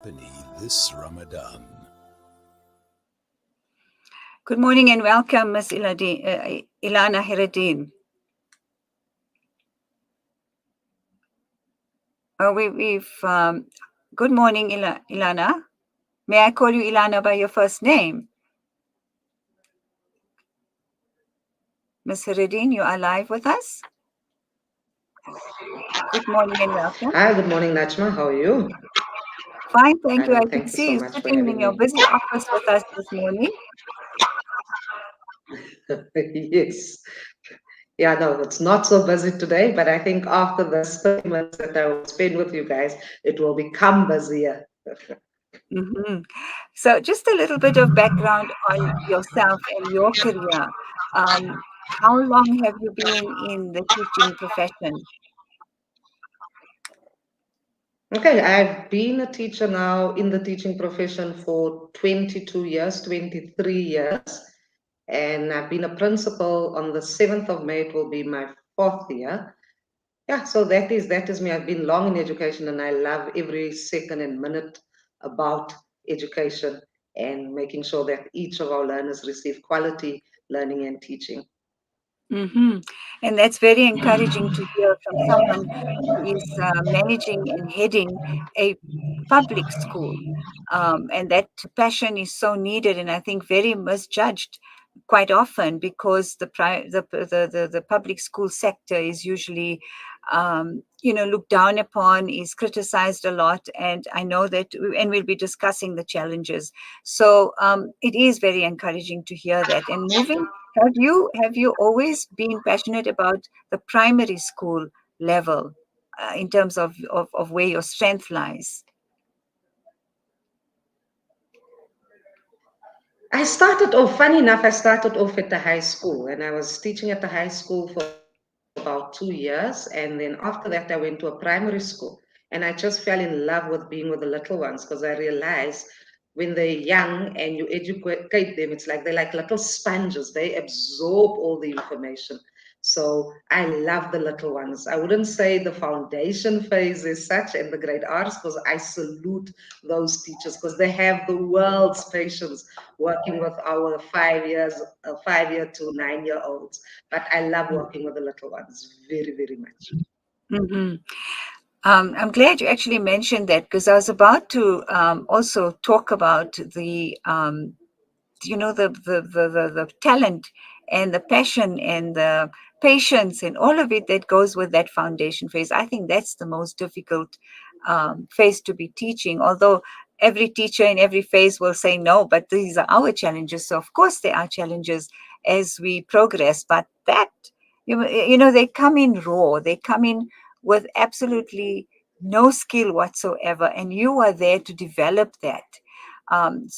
company this Ramadan. Good morning and welcome, Ms. Illana Hieradien. Good morning, Illana. May I call you Illana by your first name? Ms. Hieradien, you are live with us. Good morning and welcome. Hi, good morning, Najma. How are you? Fine, thank you. I And can thank you see so you much for sitting in having your me. busy office with us this morning. Yes. Yeah, no, it's not so busy today, but I think after this 30 minutes that I will spend with you guys, it will become busier. Mm-hmm. So just a little bit of background on yourself and your career. How long have you been in the teaching profession? Okay, I've been a teacher now in the teaching profession for 22 years, 23 years, and I've been a principal on the 7th of May. It will be my fourth year. Yeah, so that is me. I've been long in education and I love every second and minute about education and making sure that each of our learners receive quality learning and teaching. Mm-hmm. And that's very encouraging to hear from someone who is managing and heading a public school. And that passion is so needed and I think very misjudged quite often because the public school sector is usually looked down upon, is criticized a lot, and I know that, and we'll be discussing the challenges. So it is very encouraging to hear that. And moving, have you always been passionate about the primary school level in terms of where your strength lies? Funny enough, I started off at the high school and I was teaching at the high school for about 2 years. And then after that, I went to a primary school and I just fell in love with being with the little ones because I realized when they're young and you educate them, it's like they're like little sponges. They absorb all the information. So I love the little ones. I wouldn't say the foundation phase is such and the grade R's because I salute those teachers because they have the world's patience working with our 5 year to 9 year olds. But I love working with the little ones very, very much. Mm-hmm. I'm glad you actually mentioned that because I was about to also talk about the talent and the passion and the patience and all of it that goes with that foundation phase. I think that's the most difficult phase to be teaching, although every teacher in every phase will say no, but these are our challenges. So of course there are challenges as we progress, but that, they come in raw, they come in with absolutely no skill whatsoever, and you are there to develop that. And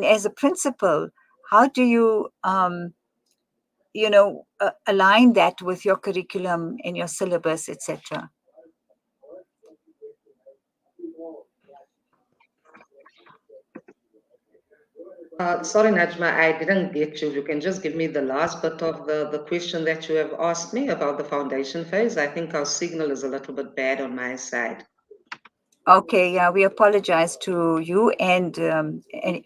as a principal, how do you, align that with your curriculum and your syllabus, etc.? Sorry, Najma, I didn't get you. You can just give me the last bit of the question that you have asked me about the foundation phase. I think our signal is a little bit bad on my side. Okay, yeah, we apologize to you and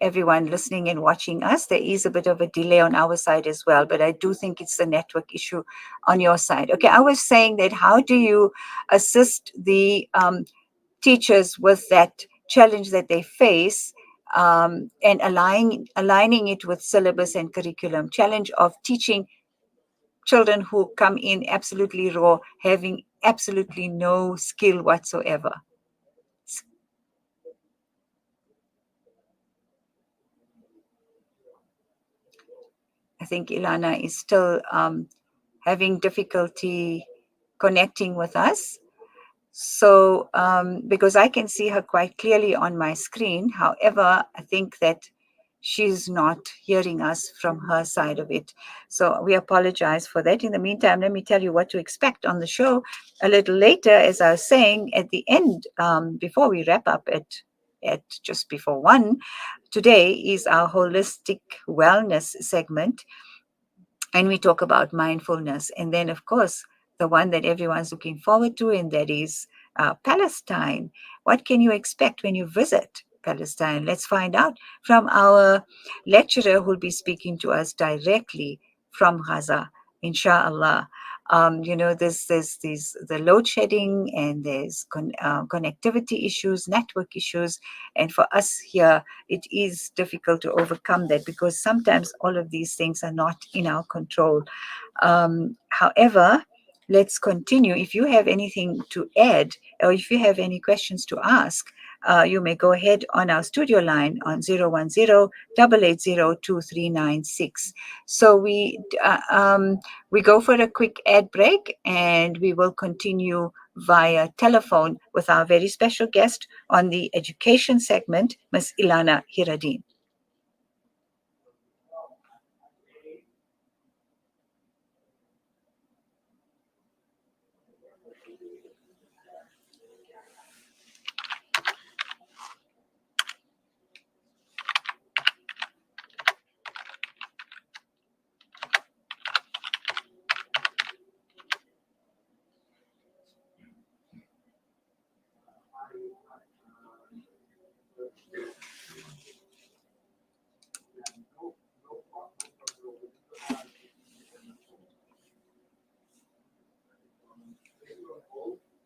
everyone listening and watching us. There is a bit of a delay on our side as well, but I do think it's the network issue on your side. Okay, I was saying that how do you assist the teachers with that challenge that they face, and aligning it with syllabus and curriculum challenge of teaching children who come in absolutely raw, having absolutely no skill whatsoever? I think Illana is still having difficulty connecting with us. So, because I can see her quite clearly on my screen, however, I think that she's not hearing us from her side of it. So we apologize for that. In the meantime, let me tell you what to expect on the show a little later. As I was saying at the end, before we wrap up at just before 1, today is our holistic wellness segment, and we talk about mindfulness. And then, of course, the one that everyone's looking forward to, and that is Palestine. What can you expect when you visit Palestine? Let's find out from our lecturer who'll be speaking to us directly from Gaza, inshallah. There's these the load shedding, and there's connectivity issues, network issues, and for us here, it is difficult to overcome that because sometimes all of these things are not in our control. However, let's continue. If you have anything to add, or if you have any questions to ask, you may go ahead on our studio line on 010-880-2396. So we go for a quick ad break, and we will continue via telephone with our very special guest on the education segment, Ms. Illana Hieradien.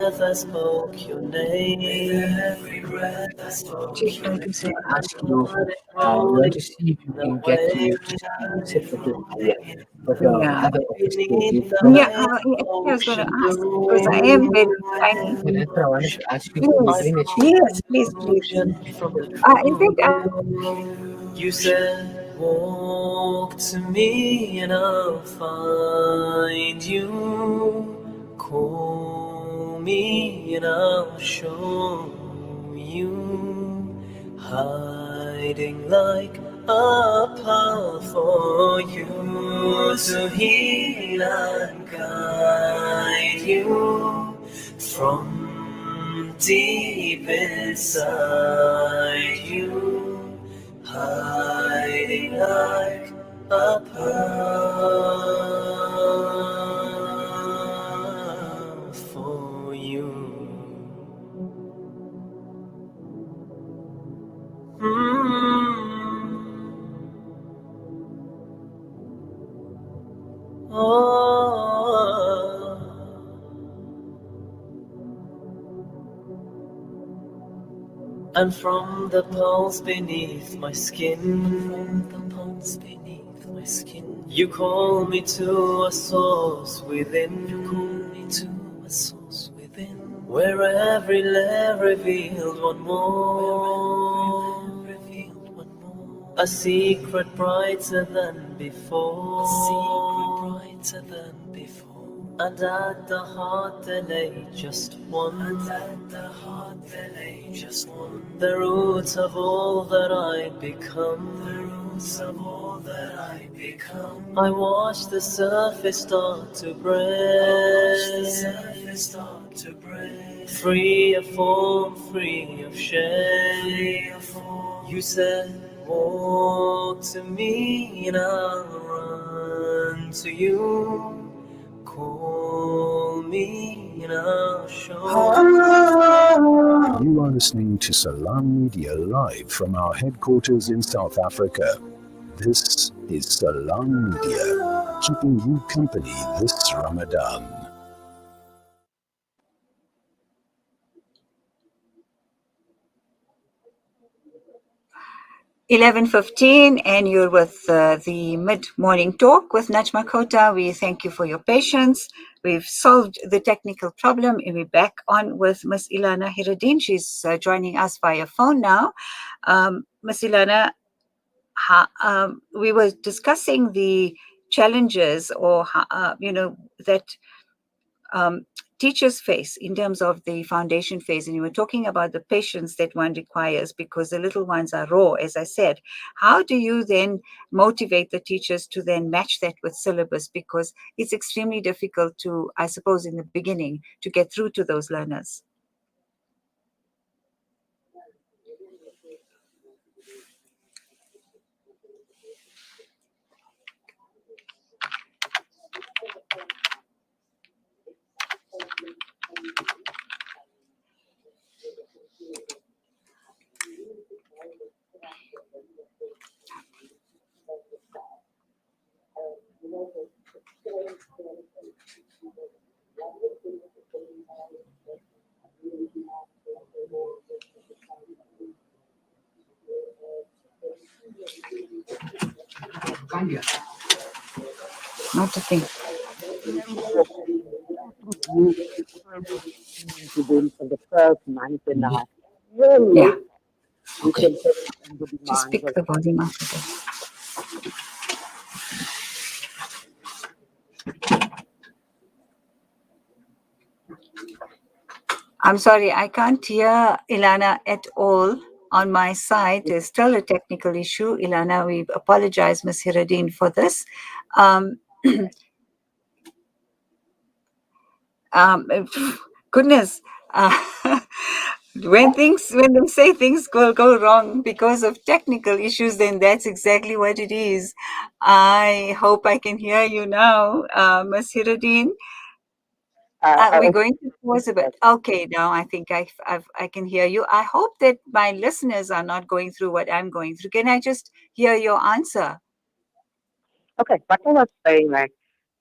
Never spoke your name. Every breath I spoke She's your going to say, Ask you, you want to see if you can get to just sit for the but yeah. other office beneath the Yeah, you actually, I was going to ocean ask because I am very tiny. blue. that's why I wanted to ask you for I Yes, green yes, please, please. from the In fact, you said, walk to me and I'll find you. Call me and I'll show you. Hiding like a pearl for you to heal and guide you from deep inside you, hiding like a pearl for you. Oh. And from the pulse beneath my skin, you call me to a source within. Where every layer revealed one more. A secret brighter than before. And at the heart there lay just one. The roots of all that I become. I watch the surface start to break. Free of form, free of shape. You said, walk to me and I'll run to you. Call me and I'll show. You are listening to Salam Media live from our headquarters in South Africa. This is Salam Media, keeping you company this Ramadan. 11:15, and you're with the mid-morning talk with Najma Kota. We thank you for your patience. We've solved the technical problem, and we're back on with Ms. Illana Hieradien. She's joining us via phone now. Ms. Illana, we were discussing the challenges that teachers face in terms of the foundation phase, and you were talking about the patience that one requires because the little ones are raw, as I said. How do you then motivate the teachers to then match that with syllabus, because it's extremely difficult to, I suppose, in the beginning to get through to those learners? Not a thing. You to them for the first month and a half. Really, Yeah. you Okay. can take on the Just demands pick of the volume up again. I'm sorry, I can't hear Illana at all on my side. There's still a technical issue. Illana, we apologize, Ms. Hieradien, for this. Um, goodness, when they say things go wrong because of technical issues, then that's exactly what it is. I hope I can hear you now, Ms. Hieradien. We're going to pause a bit. Okay, now I think I can hear you. I hope that my listeners are not going through what I'm going through. Can I just hear your answer? Okay, what I was saying, like,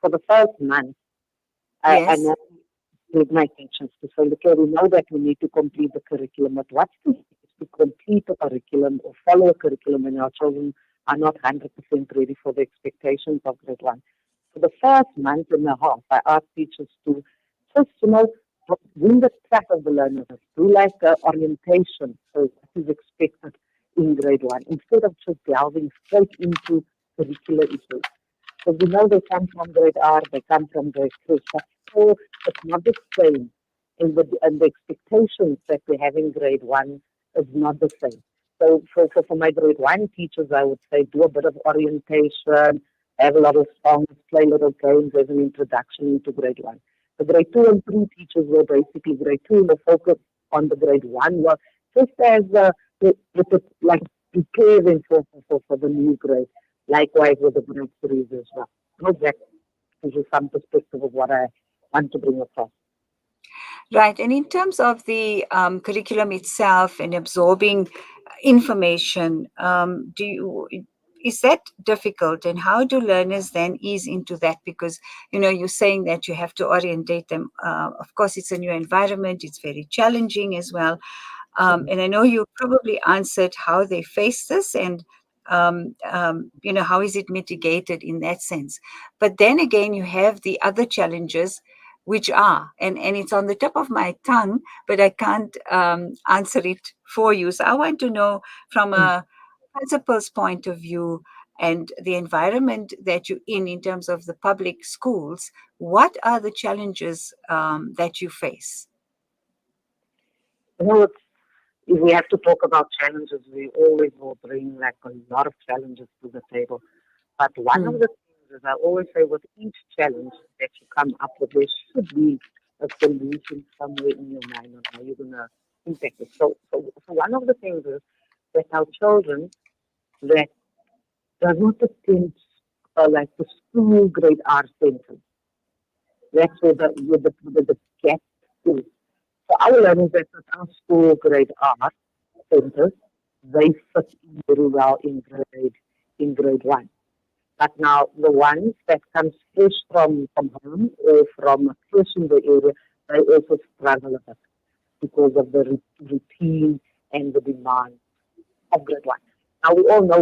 for the first month, I Yes. know with my teachers to say, okay, we know that we need to complete the curriculum, but what's to complete the curriculum or follow a curriculum when our children are not 100% ready for the expectations of grade one. For the first month and a half, I asked teachers to just, win the track of the learners, do like orientation, so what is expected in grade one, instead of just delving straight into curricular issues. So we know they come from grade R, they come from grade 3. So it's not the same. And the expectations that we have in grade 1 is not the same. So for my grade 1 teachers, I would say do a bit of orientation, have a lot of songs, play little games as an introduction into grade 1. The grade 2 and 3 teachers were basically grade 2, and the focus on the grade 1 was just as like prepare them for the new grade. Likewise with the grade 3s as well. I hope that gives you some perspective of what I want to bring across. Right. And in terms of the curriculum itself and absorbing information, is that difficult? And how do learners then ease into that? Because, you're saying that you have to orientate them. Of course, it's a new environment. It's very challenging as well. And I know you probably answered how they face this and, how is it mitigated in that sense. But then again, you have the other challenges, which are, and it's on the tip of my tongue, but I can't answer it for you. So I want to know from a principal's point of view and the environment that you're in terms of the public schools, what are the challenges that you face? If we have to talk about challenges, we always will bring like a lot of challenges to the table. But one of the things is I always say with each challenge that you come up with, there should be a solution somewhere in your mind on how you're going to impact it. So one of the things is that our children that does not attend like the school grade R centers. That's where the gap is. So our learners that at our school grade R centers, they fit in very well in grade 1. But now the ones that come fresh from home or from a place in the area, they also struggle a bit because of the routine and the demand of grade 1. Now we all know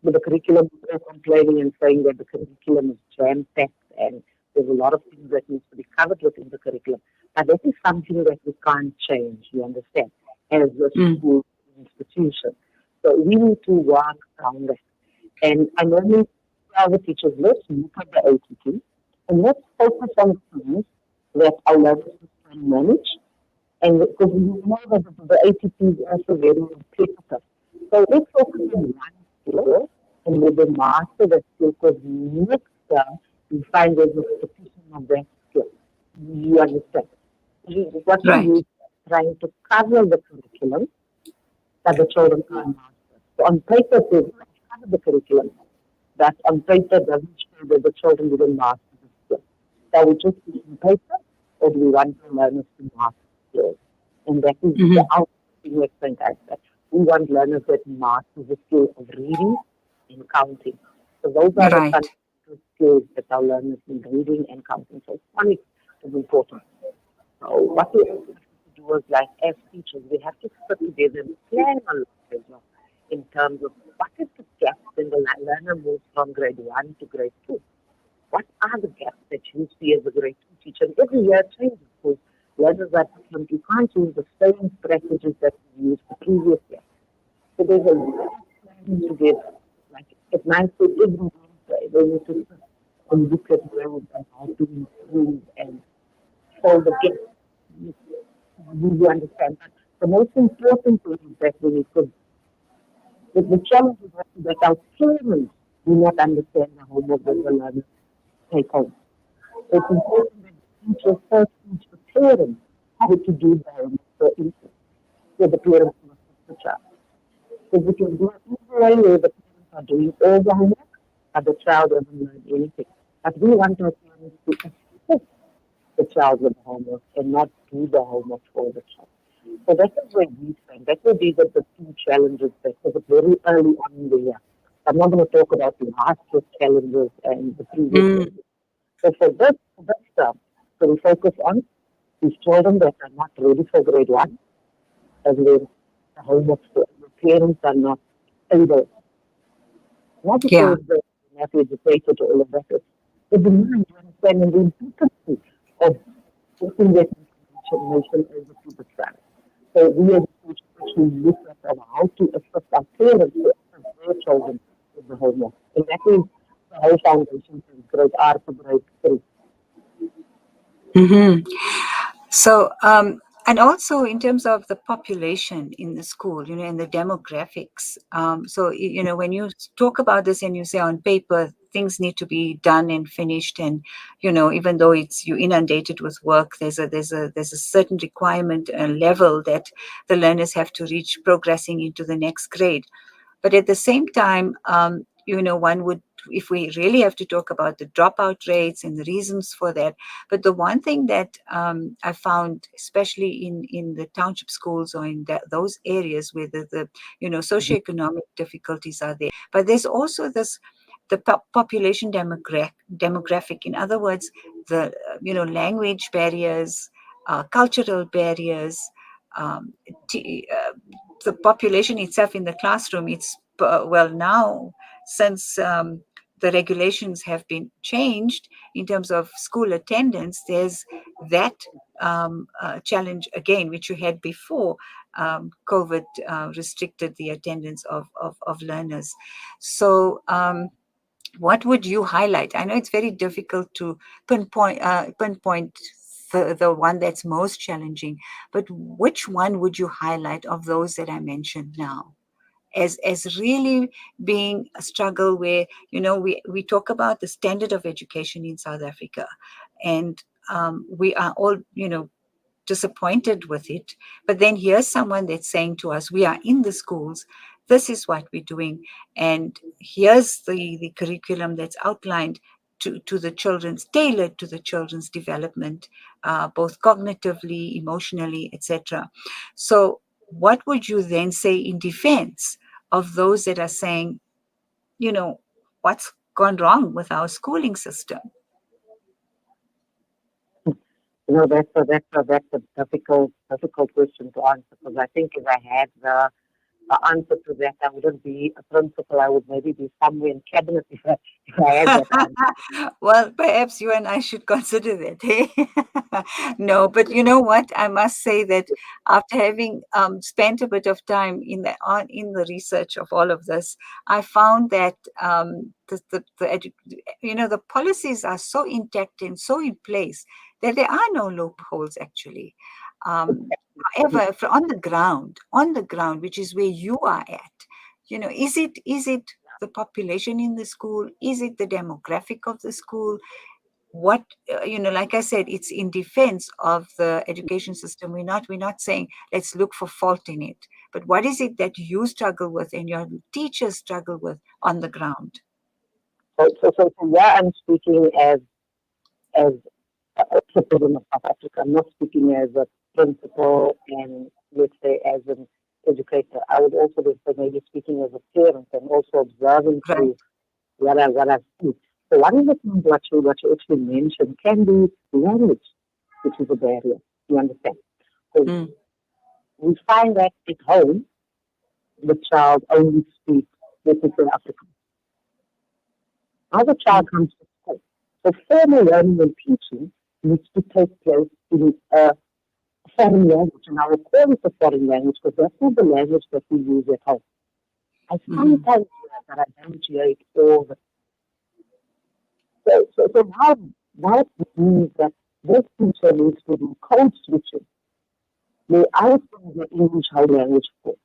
with the curriculum, we're complaining and saying that the curriculum is jam-packed and there's a lot of things that needs to be covered within the curriculum. But that is something that we can't change, you understand, as a school institution. So we need to work around that. And I normally tell the teachers, let's look at the ATT and let's focus on things that our learners can manage. And because we know that the ATT is also very repetitive. So let's focus on one skill and with the master that skill, because next time you find there's a repetition of that skill. You understand? What we do is trying to cover the curriculum that the children can master. So on paper, they cover the curriculum. That on paper doesn't show that the children didn't master the skill. So we just put on paper, or do we want the learners to master skills? And that is the outcome at St.Ives. We want learners that master the skill of reading and counting. So those are the fundamental skills that our learners need, reading and counting. So phonics is important. So what we also have to do is, like, as teachers, we have to sit together and plan a lot as well in terms of what is the gap when the learner moves from grade 1 to grade 2, what are the gaps that you see as a grade 2 teacher? And every year it changes because learners are different. You can't use the same strategies that you used the previous year. So there's a lot of planning together. Like at 9th grade, every Wednesday, they need to sit and look at roads and how to improve and solve the gaps. You understand that? The most important thing is that we need to, the challenge is that our parents do not understand the homework that the learners take home. It's important that the teachers first teach the parents how to do the homework, for instance, so the parents can assist the child. Because we can do it either way where the parents are doing all the homework and the child doesn't learn anything. But we want our parents to assist the child with the homework and not do the homework for the child. So that is where we stand. That will be the two challenges that was very early on in the year. I'm not going to talk about the last year's challenges and the previous years. So for this term, so we focus on these children that are not ready for grade 1, as well the homework, the parents are not able. Not because they're not educated or all of that. It's the mind, you understand, and the importance of putting that information over to the child. So we as teachers actually look at how to assist our parents to assist their children with the homework. And that is the whole foundation from grade R to grade 3. Mm-hmm. So, and also in terms of the population in the school, and the demographics. So, when you talk about this and you say on paper, things need to be done and finished, and even though you're inundated with work, there's a certain requirement level that the learners have to reach, progressing into the next grade. But at the same time, one would, if we really have to talk about the dropout rates and the reasons for that. But the one thing that I found, especially in the township schools or in those areas where the socioeconomic difficulties are there, but there's also the population demographic. In other words, the language barriers, cultural barriers, the population itself in the classroom. It's now, since the regulations have been changed in terms of school attendance, there's that challenge again, which you had before. COVID restricted the attendance of learners. So what would you highlight? I know it's very difficult to pinpoint the one that's most challenging, but which one would you highlight of those that I mentioned now as really being a struggle where, we talk about the standard of education in South Africa, and we are all, disappointed with it. But then here's someone that's saying to us, we are in the schools, this is what we're doing, and here's the curriculum that's outlined to the children's, tailored to the children's development, both cognitively, emotionally, etc. So what would you then say in defense of those that are saying, what's gone wrong with our schooling system? That's a difficult question to answer, because I think if I had the answer to that, I wouldn't be a principal. I would maybe be somewhere in cabinet if I had that answer. Well, perhaps you and I should consider that. Hey? No, but you know what? I must say that after having spent a bit of time in the research of all of this, I found that the policies are so intact and so in place that there are no loopholes actually. However, on the ground, which is where you are at, is it the population in the school? Is it the demographic of the school? What, like I said, it's in defense of the education system. We're not saying let's look for fault in it, but what is it that you struggle with and your teachers struggle with on the ground? So yeah, I'm speaking as a citizen of South Africa. I'm not speaking as a principal and, let's say, as an educator. I would also be maybe speaking as a parent and also observing through what I've seen. So one of the things what you actually mentioned can be language, which is a barrier. You understand? So we find that at home, the child only speaks, let's say, African. Now the child comes to school. So formal learning and teaching needs to take place in a foreign language, and I will call it a foreign language because that's not the language that we use at home. I sometimes hear that I don't hear it all the time. So now it means that this teacher needs to do code switching. They are from the English home language school.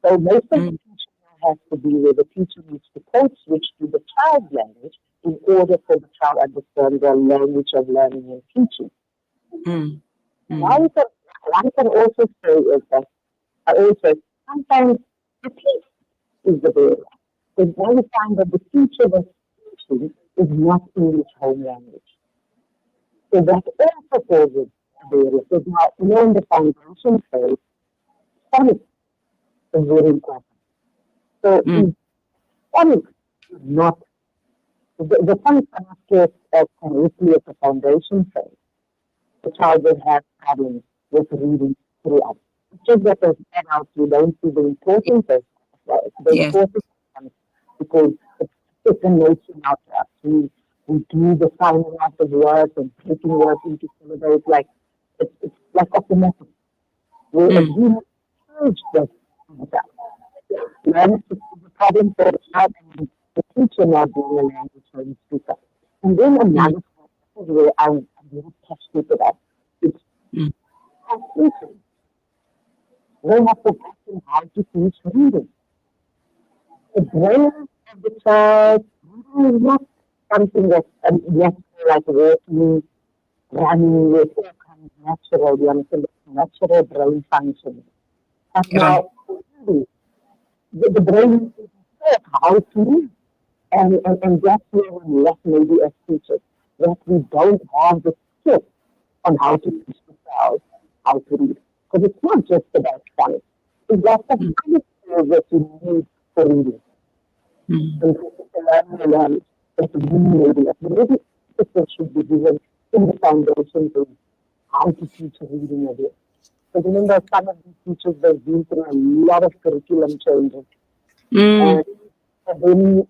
So most of the teaching now has to be where the teacher needs to code switch to the child's language in order for the child to understand the language of learning and teaching. One can also say is that I also sometimes the teacher is the barrier. Because now you find that the teacher that's teaching is not English home language. So that also causes a barrier. So now in the foundation phase, phonics is very important. So phonics is not the phonics are not taught as correctly at the foundation phase. The child will have problems with reading throughout. It's just that as adults, we don't see the importance of the importance of phonics because it's a nature now to us. We do the signing out of words and taking words into syllables like it's like automatic. We encourage that learn to see the problem for the child and the teacher not being a language learning speaker. And then another is where I'm very passionate about. It's teaching. They have forgotten how to teach reading. The brain of the child reading is not something that's natural, like walking, running with all kinds of natural, natural brain functions. But now, the brain is taught how to read. And that's where we lack maybe as teachers, that we don't have the skill on how to teach the child how to read. Because it's not just about phonics. It's got some other skills that you need for reading. And to learn that maybe people should be given in the foundation to how to teach reading again. Because remember, some of these teachers, they've been through a lot of curriculum changes. And then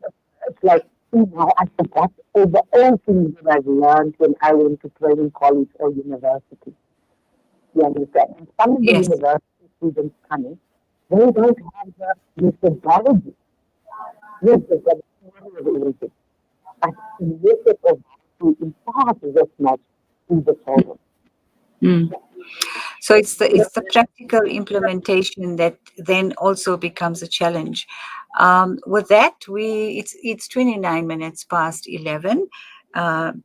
it's like, now I forgot all the old things that I've learned when I went to training college or university. You understand? And some of the university students coming, they don't have the methodology. Yes, they've got theory of everything. But the method of how to impart that knowledge to the children. So it's the practical implementation that then also becomes a challenge. With that, it's 29 minutes past 11.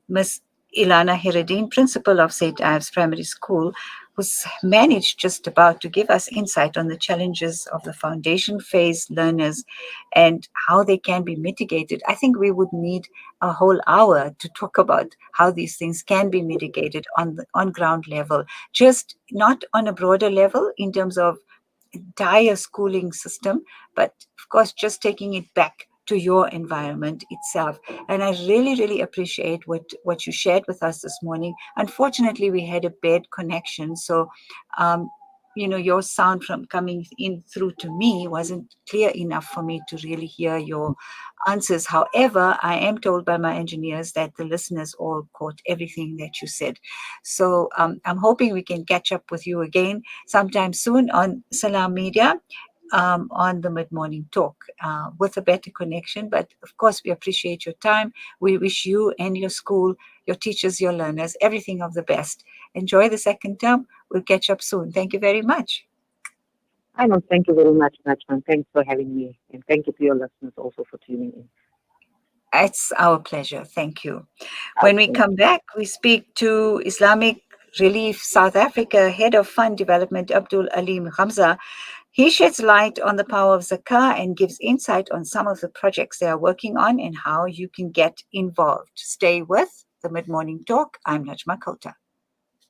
Miss Illana Hieradien, principal of St.Ives Primary School, who's managed just about to give us insight on the challenges of the foundation phase learners and how they can be mitigated. I think we would need a whole hour to talk about how these things can be mitigated on ground level, just not on a broader level in terms of entire schooling system, but of course just taking it back to your environment itself. And I really, really appreciate what you shared with us this morning. Unfortunately, we had a bad connection, so your sound from coming in through to me wasn't clear enough for me to really hear your answers. However, I am told by my engineers that the listeners all caught everything that you said. So I'm hoping we can catch up with you again sometime soon on Salam Media, on the mid-morning talk with a better connection. But of course, we appreciate your time. We wish you and your school, your teachers, your learners, everything of the best. Enjoy the second term. We'll catch up soon. Thank you very much. I know. Thank you very much, Nachman. Thanks for having me. And thank you to your listeners also for tuning in. It's our pleasure. Thank you. When we come back, we speak to Islamic Relief South Africa Head of Fund Development, Abdul Alim Hamza. He sheds light on the power of zakah and gives insight on some of the projects they are working on and how you can get involved. Stay with the Mid-Morning Talk. I'm Najma Kota.